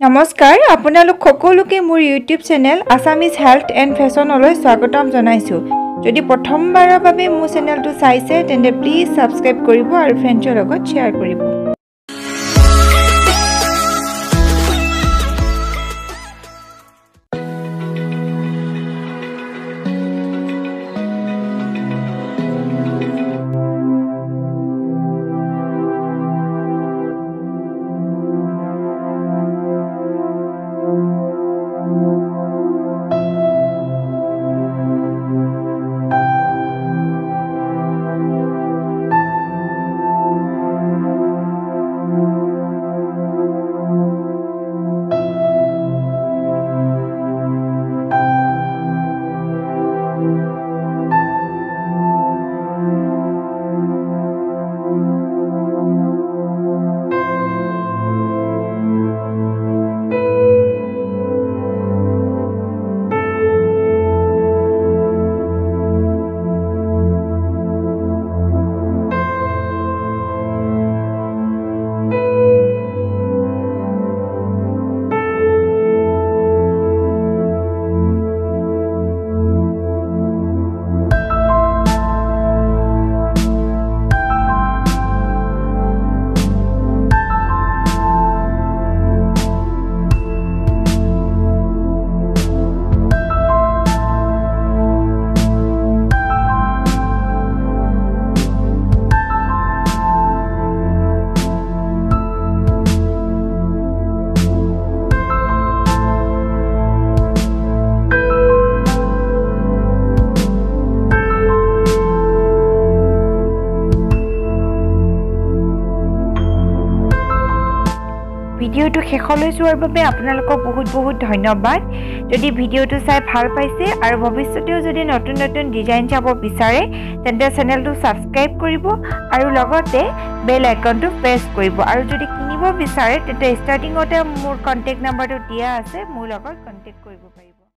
নমস্কাৰ আপোনালোক সকলোকে মোৰ YouTube channel Assamese health and ফেশনলৈ স্বাগতম জনাইছো যদি প্ৰথমবাৰৰ বাবে মোৰ চেনেলটো চাইছে তেন্তে প্লিজ সাবস্ক্ৰাইব কৰিব আৰু ফ্ৰেণ্ডৰ লগত শেয়াৰ কৰিব ভিডিওটো শেষলৈ চোৱাৰ বাবে আপোনালোকক বহুত ধন্যবাদ যদি ভিডিওটো চাই ভাল পাইছে আৰু ভৱিষ্যতেও যদি নতুন ডিজাইন চাব বিচাৰে তেন্তে চেনেলটো সাবস্ক্ৰাইব কৰিব আৰু লগতে বেল আইকনটো প্ৰেছ কৰিব আৰু যদি কিনিব বিচাৰে তেন্তে ষ্টাৰ্টিংতে মোৰ কন্টাক্ট নম্বৰটো দিয়া আছে মোৰ লগত কন্টাক্ট কৰিব পাৰিব